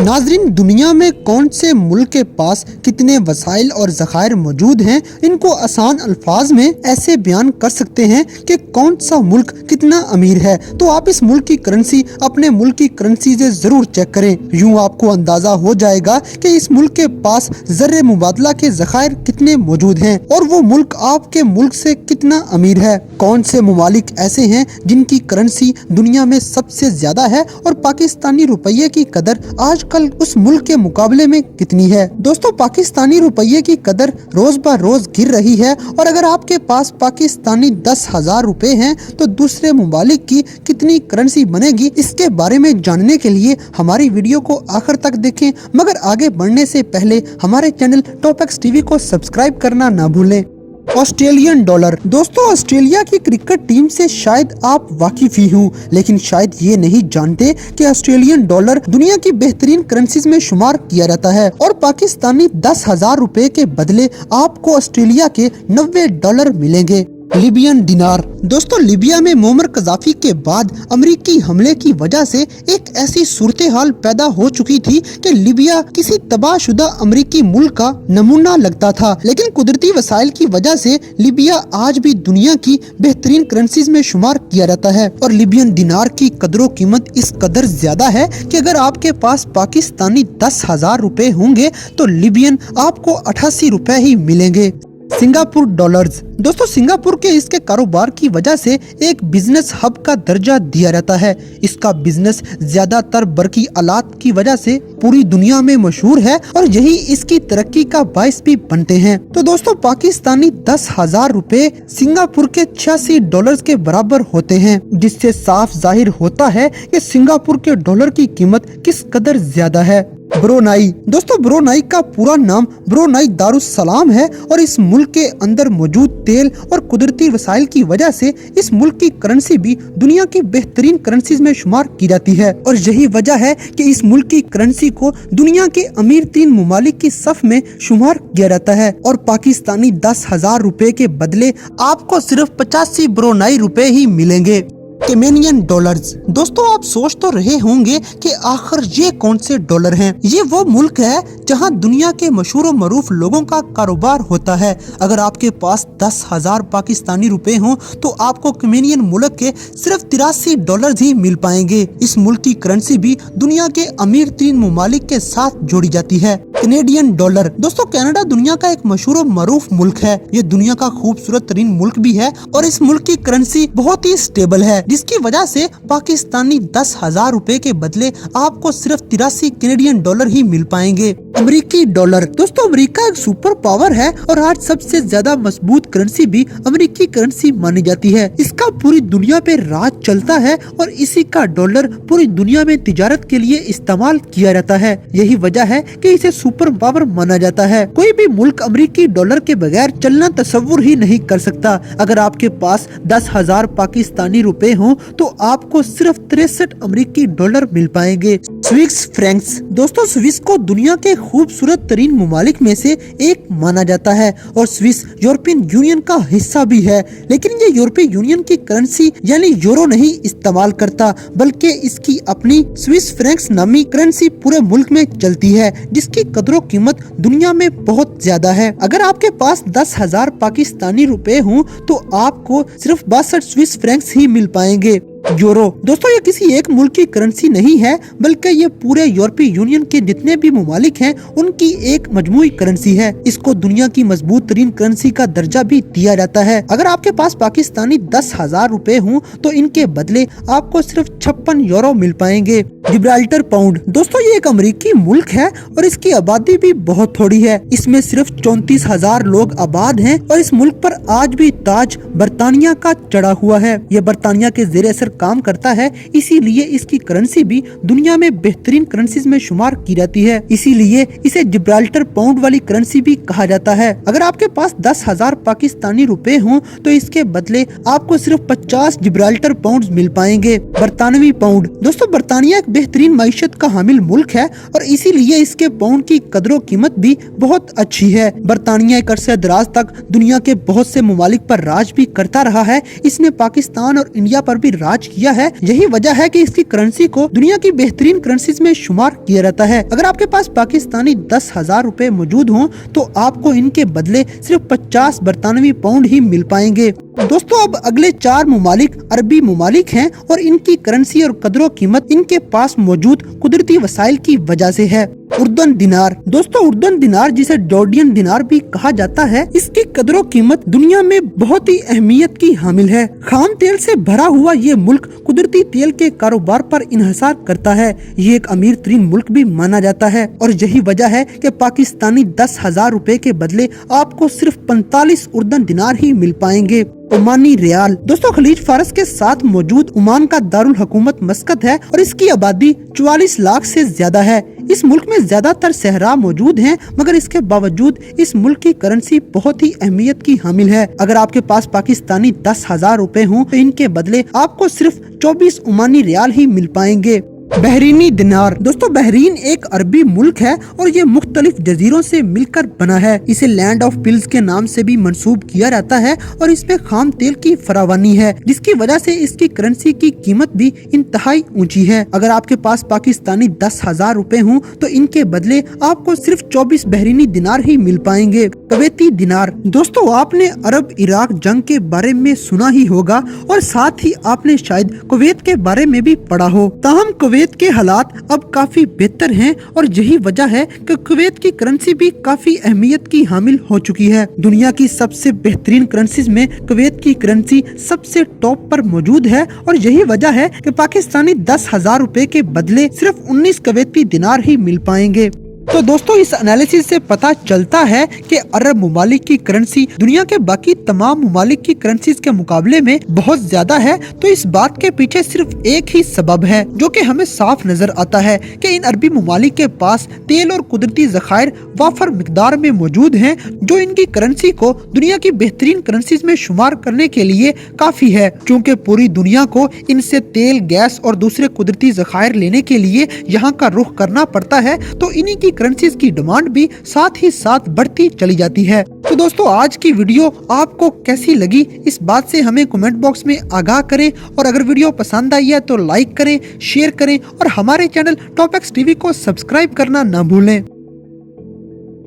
नाजरीन, दुनिया में कौन से मुल्क के पास कितने वसाइल और ज़खायर मौजूद हैं, इनको आसान अल्फाज में ऐसे बयान कर सकते हैं कि कौन सा मुल्क कितना अमीर है। तो आप इस मुल्क की करेंसी अपने मुल्क की करेंसी से जरूर चेक करें। यूँ आपको अंदाजा हो जाएगा कि इस मुल्क के पास ज़र्रे मुबादला के ज़खायर कितने मौजूद हैं और वो मुल्क आपके मुल्क से कितना अमीर है। कौन से ममालिक ऐसे हैं जिनकी करेंसी दुनिया में सबसे ज्यादा है और पाकिस्तानी रुपये की कदर आजकल उस मुल्क के मुकाबले में कितनी है। दोस्तों, पाकिस्तानी रुपये की कदर रोज ब रोज गिर रही है और अगर आपके पास पाकिस्तानी 10,000 रुपए हैं तो दूसरे मुमालिक की कितनी करेंसी बनेगी, इसके बारे में जानने के लिए हमारी वीडियो को आखिर तक देखें। मगर आगे बढ़ने से पहले हमारे चैनल टॉपएक्स टीवी को सब्सक्राइब करना ना भूलें। Australian dollar. दोस्तों, ऑस्ट्रेलिया की क्रिकेट टीम से शायद आप वाकिफ ही हों, लेकिन शायद ये नहीं जानते कि ऑस्ट्रेलियन डॉलर दुनिया की बेहतरीन करेंसीज में शुमार किया जाता है और पाकिस्तानी 10,000 रुपए के बदले आपको ऑस्ट्रेलिया के 90 डॉलर मिलेंगे। लीबियन दिनार। दोस्तों, लीबिया में मोमर कजाफी के बाद अमेरिकी हमले की वजह से एक ऐसी सूरत हाल पैदा हो चुकी थी कि लीबिया किसी तबाहशुदा अमेरिकी मुल्क का नमूना लगता था, लेकिन कुदरती वसाइल की वजह से लीबिया आज भी दुनिया की बेहतरीन करेंसीज में शुमार किया जाता है और लीबियन दिनार की कदरों कीमत इस कदर ज्यादा है कि अगर आपके पास पाकिस्तानी 10,000 रुपए होंगे तो लीबियन आपको 88 रुपए ही मिलेंगे। Singapore dollars. दोस्तों, सिंगापुर के इसके कारोबार की वजह से एक बिजनेस हब का दर्जा दिया जाता है। इसका बिजनेस ज्यादातर बरकी आलात की वजह से पूरी दुनिया में मशहूर है और यही इसकी तरक्की का बायस भी बनते हैं। तो दोस्तों, पाकिस्तानी 10,000 रुपए सिंगापुर के 86 डॉलर्स के बराबर होते हैं, जिससे साफ जाहिर होता है कि सिंगापुर के डॉलर की कीमत किस कदर ज्यादा है। ब्रोनाई। दोस्तों, ब्रोनाई का पूरा नाम ब्रोनाई दारुस्सलाम है और इस मुल्क के अंदर मौजूद तेल और कुदरती वसाइल की वजह से इस मुल्क की करेंसी भी दुनिया की बेहतरीन करेंसीज में शुमार की जाती है और यही वजह है कि इस मुल्क की करेंसी को दुनिया के अमीर 3 मुमालिक की सफ में शुमार किया जाता है और पाकिस्तानी 10,000 रुपए के बदले आपको सिर्फ 85 ब्रोनाई रुपए ही मिलेंगे। केमेनियन डॉलर्स। दोस्तों, आप सोच तो रहे होंगे कि आखिर ये कौन से डॉलर हैं। ये वो मुल्क है जहां दुनिया के मशहूर और मरूफ लोगों का कारोबार होता है। अगर आपके पास 10,000 पाकिस्तानी रुपए हों तो आपको केमेनियन मुल्क के सिर्फ 83 डॉलर ही मिल पाएंगे। इस मुल्क की करेंसी भी दुनिया के अमीर 3 मुमालिक के साथ जोड़ी जाती है। Canadian dollar. दोस्तों, कनाडा दुनिया का एक मशहूर और मरूफ मुल्क है। ये दुनिया का खूबसूरत तरीन मुल्क भी है और इस मुल्क की करेंसी बहुत ही स्टेबल है, जिसकी वजह से पाकिस्तानी 10,000 रुपए के बदले आपको सिर्फ 83 कैनेडियन डॉलर ही मिल पाएंगे। अमेरिकी डॉलर। दोस्तों, अमेरिका एक सुपर पावर है और आज सबसे ज्यादा मजबूत करेंसी भी अमेरिकी करेंसी मानी जाती है। इसका पूरी दुनिया पे राज चलता है और इसी का डॉलर पूरी दुनिया में तिजारत के लिए इस्तेमाल किया जाता है। यही वजह है कि इसे सुपर पावर माना जाता है। कोई भी मुल्क अमेरिकी डॉलर के बगैर चलना तस्वुर ही नहीं कर सकता। अगर आपके पास 10,000 पाकिस्तानी रुपए हों तो आपको सिर्फ 63 अमेरिकी डॉलर मिल पाएंगे। Swiss Franks. दोस्तों, स्विस को दुनिया के खूबसूरत तरीन मुमालिक में से एक माना जाता है और स्विस यूरोपियन यूनियन का हिस्सा भी है, लेकिन ये यूरोपीय यूनियन की करेंसी यानी यूरो नहीं इस्तेमाल करता, बल्कि इसकी अपनी स्विस फ्रैंक्स नामी करेंसी पूरे मुल्क में चलती है, जिसकी कदरों कीमत दुनिया में बहुत ज्यादा है। अगर आपके पास 10,000 पाकिस्तानी रुपए हों तो आपको सिर्फ 62 स्विस फ्रैंक्स ही मिल पाएंगे। यूरो। दोस्तों, ये किसी एक मुल्क की करेंसी नहीं है, बल्कि ये पूरे यूरोपीय यूनियन के जितने भी मुमालिक हैं उनकी एक मजमूई करेंसी है। इसको दुनिया की मजबूत तरीन करेंसी का दर्जा भी दिया जाता है। अगर आपके पास पाकिस्तानी 10,000 रुपए हों तो इनके बदले आपको सिर्फ 56 यूरो मिल पाएंगे। Gibraltar pound. दोस्तों, ये एक अमेरिकी मुल्क है और इसकी आबादी भी बहुत थोड़ी है। इसमें सिर्फ 34,000 लोग आबाद हैं और इस मुल्क पर आज भी ताज बरतानिया का चढ़ा हुआ है। ये बरतानिया के ज़ेरे असर काम करता है, इसीलिए इसकी करेंसी भी दुनिया में बेहतरीन करेंसीज में शुमार की जाती है। इसीलिए इसे जिब्राल्टर पाउंड वाली करेंसी भी कहा जाता है। अगर आपके पास 10,000 पाकिस्तानी रुपए हों तो इसके बदले आपको सिर्फ 50 जिब्राल्टर पाउंड मिल पाएंगे। बरतानवी पाउंड। दोस्तों, बरतानिया एक बेहतरीन मईशत का हामिल मुल्क है और इसीलिए इसके पाउंड की कदरों कीमत भी बहुत अच्छी है। बरतानिया एक अरसे दराज तक दुनिया के बहुत से मुमालिक पर राज भी करता रहा है। इसने पाकिस्तान और इंडिया पर भी राज राज किया है। यही वजह है कि इसकी करेंसी को दुनिया की बेहतरीन करेंसीज में शुमार किया जाता है। अगर आपके पास पाकिस्तानी 10,000 रुपए मौजूद हों तो आपको इनके बदले सिर्फ 50 बरतानवी पाउंड ही मिल पाएंगे। दोस्तों अब अगले 4 ममालिक अरबी ममालिक हैं और इनकी करेंसी और कदरों कीमत इनके पास मौजूद कुदरती वसाइल की वजह से है। उर्दन दिनार। दोस्तों उर्दन दिनार जिसे जॉर्डियन दिनार भी कहा जाता है, इसकी कदरों कीमत दुनिया में बहुत ही अहमियत की हामिल है। खाम तेल से भरा हुआ ये मुल्क कुदरती तेल के कारोबार पर इन्हिसार करता है। ये एक अमीर तरीन मुल्क भी माना जाता है और यही वजह है कि पाकिस्तानी 10,000 रुपए के बदले आपको सिर्फ 45 उर्दन दिनार ही मिल पाएंगे। ओमानी रियाल। दोस्तों खलीज फारस के साथ मौजूद ओमान का दारुल हुकूमत मस्कत है और इसकी आबादी 44 लाख से ज्यादा है। इस मुल्क में ज्यादातर सहरा मौजूद हैं, मगर इसके बावजूद इस मुल्क की करेंसी बहुत ही अहमियत की हामिल है। अगर आपके पास पाकिस्तानी 10,000 रुपए हों तो इनके बदले आपको सिर्फ 24 ओमानी रियाल ही मिल पाएंगे। बहरीनी दिनार। दोस्तों बहरीन एक अरबी मुल्क है और ये मुख्तलिफ जजीरों से मिलकर बना है। इसे लैंड ऑफ पिल्स के नाम से भी मंसूब किया जाता है और इसमें खाम तेल की फरावानी है, जिसकी वजह से इसकी करेंसी की कीमत भी इंतहाई ऊंची है। अगर आपके पास पाकिस्तानी 10,000 रुपए हों तो इनके बदले आपको सिर्फ 24 बहरीनी दिनार ही मिल पाएंगे। कुवैती दिनार। दोस्तों आपने अरब इराक जंग के बारे में सुना ही होगा और साथ ही आपने शायद कुवैत के बारे में भी पढ़ा हो। ताहम कुवैत के हालात अब काफी बेहतर हैं और यही वजह है कि कुवैत की करेंसी भी काफी अहमियत की हामिल हो चुकी है। दुनिया की सबसे बेहतरीन करेंसीज में कुवैत की करेंसी सबसे टॉप पर मौजूद है और यही वजह है कि पाकिस्तानी 10,000 रुपए के बदले सिर्फ 19 कुवैती दिनार ही मिल पाएंगे। तो दोस्तों इस एनालिसिस से पता चलता है कि अरब ममालिक की करेंसी दुनिया के बाकी तमाम ममालिक की करेंसीज के मुकाबले में बहुत ज्यादा है। तो इस बात के पीछे सिर्फ एक ही सबब है जो कि हमें साफ नजर आता है कि इन अरबी ममालिक के पास तेल और कुदरती ज़खायर वाफर मिकदार में मौजूद हैं, जो इनकी करेंसी को दुनिया की बेहतरीन करेंसीज में शुमार करने के लिए काफी है। क्योंकि पूरी दुनिया को इनसे तेल, गैस और दूसरे कुदरती ज़खायर लेने के लिए यहाँ का रुख करना पड़ता है, तो इन्हीं की करेंसीज की डिमांड भी साथ ही साथ बढ़ती चली जाती है। तो दोस्तों आज की वीडियो आपको कैसी लगी इस बात से हमें कमेंट बॉक्स में आगाह करें और अगर वीडियो पसंद आई है तो लाइक करें, शेयर करें और हमारे चैनल टॉप एक्स टीवी को सब्सक्राइब करना न भूलें।